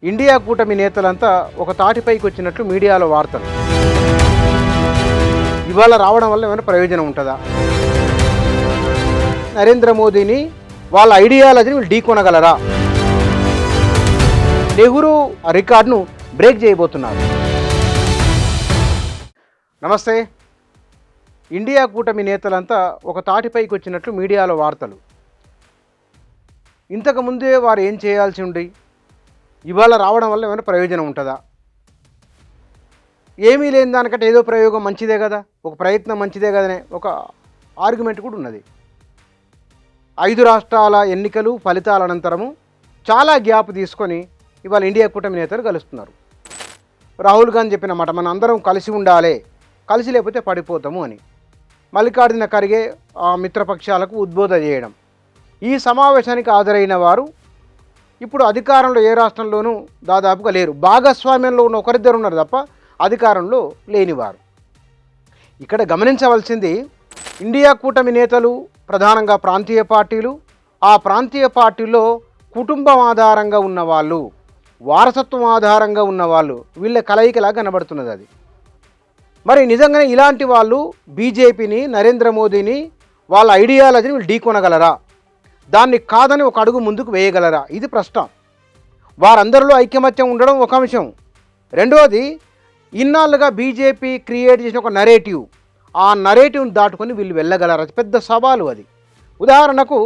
India కూటమి నేతలంతా ఒక తాటిపైకి వచ్చినట్లు మీడియాలో వార్తలు. ఇవాళ రావడం వల్ల ఏమైనా ప్రయోజనం ఉంటుందా? నరేంద్ర మోదీని వాళ్ళ ఐడియాలజీని వీళ్ళు ఢీకొనగలరా? నెహ్రూ రికార్డును బ్రేక్ చేయబోతున్నారు. నమస్తే. ఇండియా కూటమి నేతలంతా ఒక తాటిపైకి వచ్చినట్లు మీడియాలో వార్తలు. ఇంతకుముందే వారు ఏం చేయాల్సి ఉండి ఇవాళ రావడం వల్ల ఏమైనా ప్రయోజనం ఉంటుందా? ఏమీ లేని దానికంటే ఏదో ప్రయోగం మంచిదే కదా, ఒక ప్రయత్నం మంచిదే కదనే ఒక ఆర్గ్యుమెంట్ కూడా ఉన్నది. 5 రాష్ట్రాల ఎన్నికలు ఫలితాల అనంతరము చాలా గ్యాప్ తీసుకొని ఇవాళ ఇండియా కూటమి నేతలు కలుస్తున్నారు. రాహుల్ గాంధీ చెప్పిన మాట, మన అందరం కలిసి ఉండాలి, కలిసి లేకపోతే పడిపోతాము అని. మల్లికార్జున ఖర్గే మిత్రపక్షాలకు ఉద్బోధ చేయడం. ఈ సమావేశానికి హాజరైన వారు ఇప్పుడు అధికారంలో ఏ రాష్ట్రంలోనూ దాదాపుగా లేరు. భాగస్వామ్యంలో ఉన్న ఒకరిద్దరు ఉన్నారు తప్ప అధికారంలో లేనివారు. ఇక్కడ గమనించవలసింది, ఇండియా కూటమి నేతలు ప్రధానంగా ప్రాంతీయ పార్టీలు, ఆ ప్రాంతీయ పార్టీల్లో కుటుంబం ఆధారంగా ఉన్నవాళ్ళు, వారసత్వం ఆధారంగా ఉన్నవాళ్ళు, వీళ్ళ కలయికలా కనబడుతున్నది అది. మరి నిజంగానే ఇలాంటి వాళ్ళు బీజేపీని, నరేంద్ర మోదీని, వాళ్ళ ఐడియాలజీని వీళ్ళు ఢీకొనగలరా? దాన్ని కాదని ఒక అడుగు ముందుకు వేయగలరా? ఇది ప్రశ్న. వారందరిలో ఐకమత్యం ఉండడం ఒక అంశం. రెండవది, ఇన్నాళ్ళుగా బీజేపీ క్రియేట్ చేసిన ఒక నరేటివ్, ఆ నరేటివ్ని దాటుకొని వీళ్ళు వెళ్ళగలరా? పెద్ద సవాలు అది. ఉదాహరణకు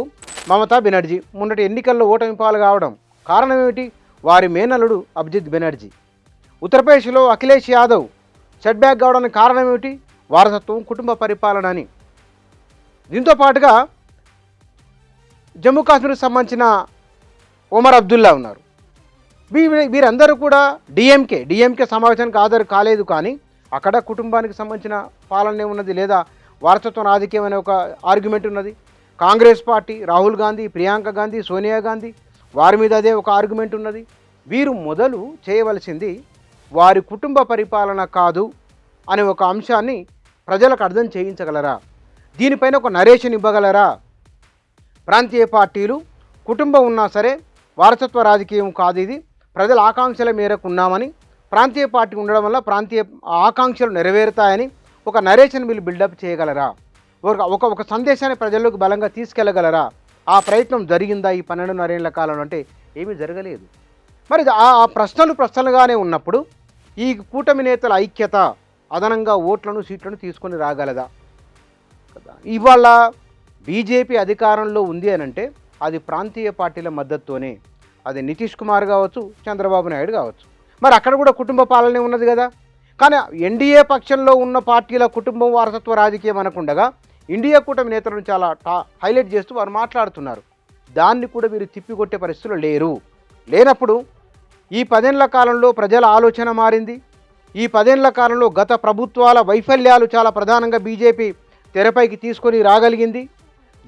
మమతా బెనర్జీ మొన్నటి ఎన్నికల్లో ఓటమి పాలు కావడం కారణం ఏమిటి? వారి మేనల్లుడు అభిజిత్ బెనర్జీ. ఉత్తరప్రదేశ్లో అఖిలేష్ యాదవ్ సెట్ బ్యాక్ కావడానికి కారణం ఏమిటి? వారసత్వం, కుటుంబ పరిపాలన అని. దీంతో పాటుగా జమ్మూ కాశ్మీర్కి సంబంధించిన ఒమర్ అబ్దుల్లా ఉన్నారు. వీరందరూ కూడా డిఎంకే సమావేశానికి హాజరు కాలేదు, కానీ అక్కడ కుటుంబానికి సంబంధించిన పాలనే ఉన్నది, లేదా వారసత్వం రాజకీయం అనే ఒక ఆర్గ్యుమెంట్ ఉన్నది. కాంగ్రెస్ పార్టీ, రాహుల్ గాంధీ, ప్రియాంక గాంధీ, సోనియా గాంధీ, వారి మీద అదే ఒక ఆర్గ్యుమెంట్ ఉన్నది. వీరు మొదలు చేయవలసింది వారి కుటుంబ పరిపాలన కాదు అనే ఒక అంశాన్ని ప్రజలకు అర్థం చేయించగలరా? దీనిపైన ఒక నరేషన్ ఇవ్వగలరా? ప్రాంతీయ పార్టీలు కుటుంబం ఉన్నా సరే వారసత్వ రాజకీయం కాదు, ఇది ప్రజల ఆకాంక్షల మేరకు ఉన్నామని, ప్రాంతీయ పార్టీ ఉండడం వల్ల ప్రాంతీయ ఆకాంక్షలు నెరవేరుతాయని ఒక నరేషన్ వీళ్ళు బిల్డప్ చేయగలరా? ఒక సందేశాన్ని ప్రజల్లోకి బలంగా తీసుకెళ్లగలరా? ఆ ప్రయత్నం జరిగిందా ఈ 12.5 ఏళ్ల కాలంలో? అంటే ఏమీ జరగలేదు. మరి ఆ ప్రశ్నలుగానే ఉన్నప్పుడు ఈ కూటమి నేతల ఐక్యత అదనంగా ఓట్లను, సీట్లను తీసుకొని రాగలదా? ఇవాళ బీజేపీ అధికారంలో ఉంది అని అంటే అది ప్రాంతీయ పార్టీల మద్దతుతోనే. అది నితీష్ కుమార్ కావచ్చు, చంద్రబాబు నాయుడు కావచ్చు. మరి అక్కడ కూడా కుటుంబ పాలనే ఉన్నది కదా. కానీ ఎన్డీఏ పక్షంలో ఉన్న పార్టీల కుటుంబం, వారసత్వ రాజకీయం అనకుండగా ఇండియా కూటమి నేతలను చాలా హైలైట్ చేస్తూ వారు మాట్లాడుతున్నారు. దాన్ని కూడా వీరు తిప్పికొట్టే పరిస్థితులు లేనప్పుడు ఈ 10 ఏళ్ల కాలంలో ప్రజల ఆలోచన మారింది. ఈ 10 ఏళ్ల కాలంలో గత ప్రభుత్వాల వైఫల్యాలు చాలా ప్రధానంగా బీజేపీ తెరపైకి తీసుకొని రాగలిగింది.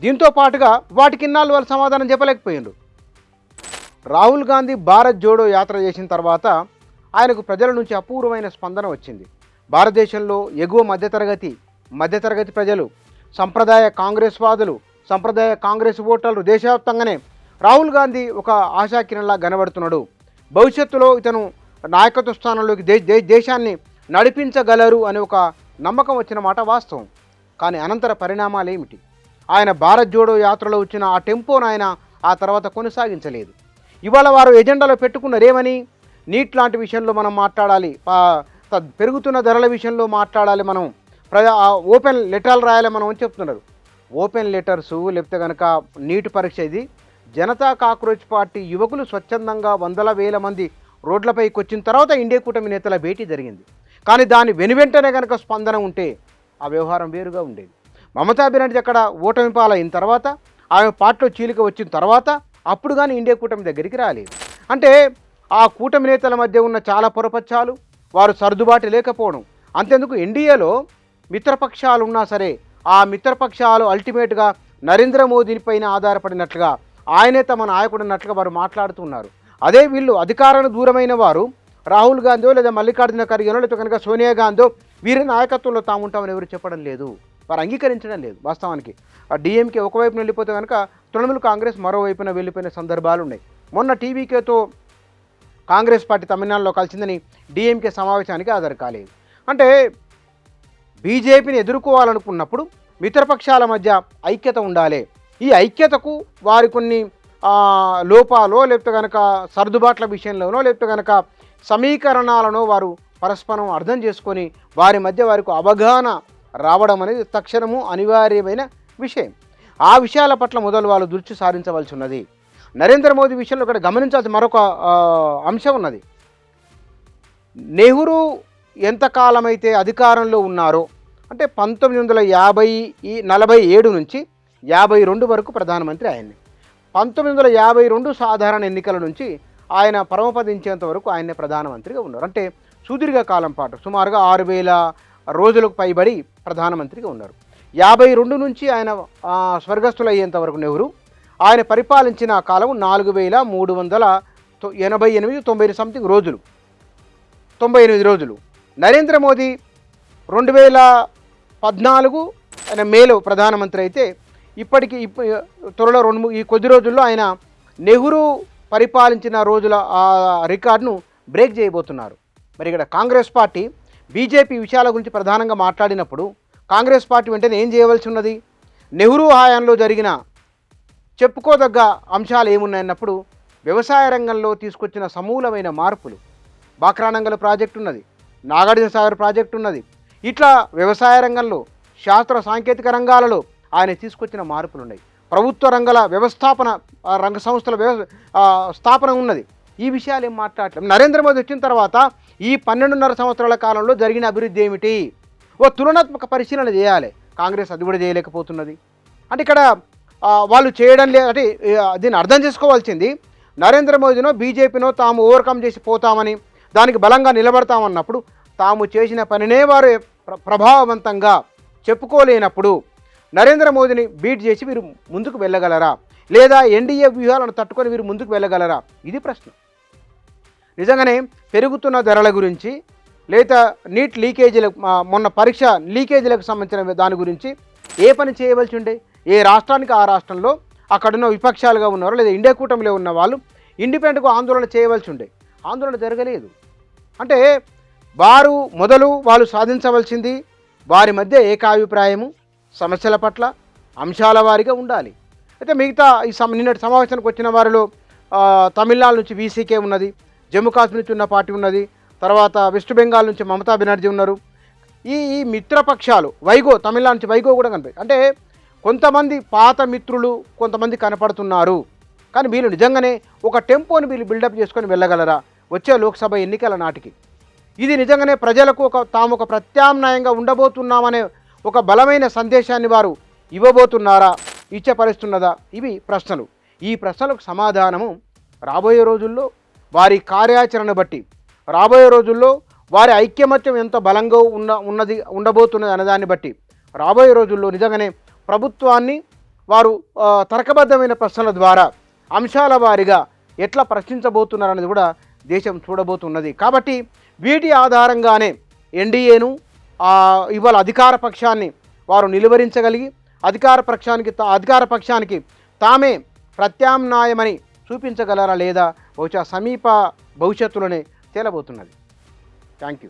దీంతో పాటుగా వాటికి ఇన్నాళ్ళు వాళ్ళు సమాధానం చెప్పలేకపోయిండు. రాహుల్ గాంధీ భారత్ జోడో యాత్ర చేసిన తర్వాత ఆయనకు ప్రజల నుంచి అపూర్వమైన స్పందన వచ్చింది. భారతదేశంలో ఎగువ మధ్యతరగతి ప్రజలు, సంప్రదాయ కాంగ్రెస్ వాదులు, సంప్రదాయ కాంగ్రెస్ ఓటర్లు దేశవ్యాప్తంగానే రాహుల్ గాంధీ ఒక ఆశాకిరణంలా కనబడుతున్నాడు. భవిష్యత్తులో ఇతను నాయకత్వ స్థానంలోకి దేశాన్ని నడిపించగలరు అనే ఒక నమ్మకం వచ్చిన మాట వాస్తవం. కానీ అనంతర పరిణామాలు ఏమిటి? ఆయన భారత్ జోడో యాత్రలో వచ్చిన ఆ టెంపోను ఆయన ఆ తర్వాత కొనసాగించలేదు. ఇవాళ వారు ఎజెండాలో పెట్టుకున్నారు ఏమని? నీట్ లాంటి విషయంలో మనం మాట్లాడాలి, పెరుగుతున్న ధరల విషయంలో మాట్లాడాలి, మనం ఓపెన్ లెటర్లు రాయాలి మనం అని చెప్తున్నారు. ఓపెన్ లెటర్సు లేకపోతే కనుక నీట్ పరీక్ష, ఇది జనతా కాక్రోచ్ పార్టీ యువకులు స్వచ్ఛందంగా 100,000 మంది రోడ్లపైకి వచ్చిన తర్వాత ఇండియా కూటమి నేతల భేటీ జరిగింది. కానీ దాని వెనువెంటనే కనుక స్పందన ఉంటే ఆ వ్యవహారం వేరుగా ఉండేది. మమతా బెనర్జీ అక్కడ ఓటమి పాలైన తర్వాత, ఆమె పార్టీలో చీలిక వచ్చిన తర్వాత అప్పుడు కానీ ఇండియా కూటమి దగ్గరికి రాలేదు. అంటే ఆ కూటమి నేతల మధ్య ఉన్న చాలా పొరపచ్చాలు, వారు సర్దుబాటు లేకపోవడం. అంతేందుకు ఎన్డీఏలో మిత్రపక్షాలు ఉన్నా సరే ఆ మిత్రపక్షాలు అల్టిమేట్గా నరేంద్ర మోదీ పైన ఆధారపడినట్లుగా, ఆయనే తమ నాయకుడు అన్నట్లుగా వారు మాట్లాడుతున్నారు. అదే వీళ్ళు అధికారానికి దూరమైన వారు రాహుల్ గాంధీ లేదా మల్లికార్జున ఖర్గేనో లేదా కనుక సోనియా గాంధీ వీరి నాయకత్వంలో తాము ఉంటామని ఎవరు చెప్పడం లేదు, వారు అంగీకరించడం లేదు. వాస్తవానికి ఆ డిఎంకే ఒకవైపున వెళ్ళిపోతే కనుక తృణమూల్ కాంగ్రెస్ మరోవైపున వెళ్ళిపోయిన సందర్భాలు ఉన్నాయి. మొన్న టీవీకేతో కాంగ్రెస్ పార్టీ తమిళనాడులో కలిసిందని డిఎంకే సమావేశానికి హాజరు కాలేదు. అంటే బీజేపీని ఎదుర్కోవాలనుకున్నప్పుడు మిత్రపక్షాల మధ్య ఐక్యత ఉండాలి. ఈ ఐక్యతకు వారి కొన్ని లోపాలో లేకపోతే కనుక సర్దుబాట్ల విషయంలోనో లేకపోతే కనుక సమీకరణాలను వారు పరస్పరం అర్థం చేసుకొని వారి మధ్య వారికి అవగాహన రావడం అనేది తక్షణము అనివార్యమైన విషయం. ఆ విషయాల పట్ల మొదలు వాళ్ళు దృష్టి సారించవలసి ఉన్నది. నరేంద్ర మోదీ విషయంలో ఇక్కడ గమనించాల్సిన మరొక అంశం ఉన్నది. నెహ్రూ ఎంతకాలమైతే అధికారంలో ఉన్నారో అంటే 1947 నుంచి 52 వరకు ప్రధానమంత్రి ఆయన్ని, 1952 సాధారణ ఎన్నికల నుంచి ఆయన పరమపదించేంత వరకు ఆయనే ప్రధానమంత్రిగా ఉన్నారు. అంటే సుదీర్ఘ కాలం పాటు సుమారుగా 6000 రోజులకు పైబడి ప్రధానమంత్రిగా ఉన్నారు. 52 నుంచి ఆయన స్వర్గస్థులు అయ్యేంత వరకు నెహ్రూ ఆయన పరిపాలించిన కాలం 4388 సంథింగ్ రోజులు, 98 రోజులు. నరేంద్ర మోదీ 2014 ఆయన మేలో ప్రధానమంత్రి అయితే ఇప్పటికీ త్వరలో ఈ కొద్ది రోజుల్లో ఆయన నెహ్రూ పరిపాలించిన రోజుల ఆ రికార్డును బ్రేక్ చేయబోతున్నారు. మరి ఇక్కడ కాంగ్రెస్ పార్టీ బీజేపీ విషయాల గురించి ప్రధానంగా మాట్లాడినప్పుడు కాంగ్రెస్ పార్టీ వెంటనే ఏం చేయవలసి ఉన్నది? నెహ్రూ హయాంలో జరిగిన చెప్పుకోదగ్గ అంశాలు ఏమున్నాయన్నప్పుడు వ్యవసాయ రంగంలో తీసుకొచ్చిన సమూలమైన మార్పులు, బాక్రానంగల్ ప్రాజెక్టు ఉన్నది, నాగార్జున సాగర్ ప్రాజెక్టు ఉన్నది. ఇట్లా వ్యవసాయ రంగంలో శాస్త్ర సాంకేతిక రంగాలలో ఆయన తీసుకొచ్చిన మార్పులు ఉన్నాయి. ప్రభుత్వ రంగాల వ్యవస్థాపన రంగ సంస్థల స్థాపన ఉన్నది. ఈ విషయాలు ఏం మాట్లాడలేదు. నరేంద్ర మోదీ వచ్చిన తర్వాత ఈ 12.5 సంవత్సరాల కాలంలో జరిగిన అభివృద్ధి ఏమిటి? ఓ తులనాత్మక పరిశీలన చేయాలి. కాంగ్రెస్ అది కూడా చేయలేకపోతున్నది. అంటే ఇక్కడ వాళ్ళు చేయడం లేదు. అంటే దీన్ని అర్థం చేసుకోవాల్సింది, నరేంద్ర మోదీనో బీజేపీనో తాము ఓవర్కమ్ చేసి పోతామని దానికి బలంగా నిలబడతామన్నప్పుడు తాము చేసిన పనినే వారు ప్రభావవంతంగా చెప్పుకోలేనప్పుడు నరేంద్ర మోదీని బీట్ చేసి వీరు ముందుకు వెళ్ళగలరా, లేదా ఎన్డీఏ వ్యూహాలను తట్టుకొని వీరు ముందుకు వెళ్ళగలరా? ఇది ప్రశ్న. నిజంగానే పెరుగుతున్న ధరల గురించి లేదా నీట్ లీకేజీలకు మొన్న పరీక్ష లీకేజీలకు సంబంధించిన దాని గురించి ఏ పని చేయవలసి ఉండే? ఏ రాష్ట్రానికి ఆ రాష్ట్రంలో అక్కడున్న విపక్షాలుగా ఉన్నవారు లేదా ఇండియా కూటమిలో ఉన్న వాళ్ళు ఇండిపెండెంట్గా ఆందోళన చేయవలసి ఉండే. ఆందోళన జరగలేదు. అంటే వాళ్ళు సాధించవలసింది వారి మధ్య ఏకాభిప్రాయము, సమస్యల పట్ల అంశాల వారీగా ఉండాలి. అయితే మిగతా నిన్నటి సమావేశానికి వచ్చిన వారిలో తమిళనాడు నుంచి వీసీకే ఉన్నది, జమ్మూ కాశ్మీర్ నుంచి ఉన్న పార్టీ ఉన్నది, తర్వాత వెస్ట్ బెంగాల్ నుంచి మమతా బెనర్జీ ఉన్నారు. ఈ మిత్రపక్షాలు తమిళనాడు నుంచి వైగో కూడా కనిపి, అంటే కొంతమంది పాత మిత్రులు కొంతమంది కనపడుతున్నారు. కానీ వీళ్ళు నిజంగానే ఒక టెంపోని వీళ్ళు బిల్డప్ చేసుకొని వెళ్ళగలరా వచ్చే లోక్సభ ఎన్నికల నాటికి? ఇది నిజంగానే ప్రజలకు తాము ఒక ప్రత్యామ్నాయంగా ఉండబోతున్నామనే ఒక బలమైన సందేశాన్ని వారు ఇవ్వబోతున్నారా, ఇచ్చపరుస్తున్నదా? ఇవి ప్రశ్నలు. ఈ ప్రశ్నలకు సమాధానము రాబోయే రోజుల్లో వారి కార్యాచరణ బట్టి, రాబోయే రోజుల్లో వారి ఐక్యమత్యం ఎంత బలంగా ఉండబోతున్నది అన్నదాన్ని బట్టి రాబోయే రోజుల్లో నిజంగానే ప్రభుత్వాన్ని వారు తర్కబద్ధమైన ప్రశ్నల ద్వారా అంశాల వారీగా ఎట్లా ప్రశ్నించబోతున్నారనేది కూడా దేశం చూడబోతున్నది. కాబట్టి వీటి ఆధారంగానే ఎన్డీఏను ఇవాళ అధికార పక్షాన్ని వారు నిలువరించగలిగి అధికార పక్షానికి తామే ప్రత్యామ్నాయమని చూపించగలరా లేదా బహుశా సమీప భవిష్యత్తులోనే తేలబోతున్నది. Thank you.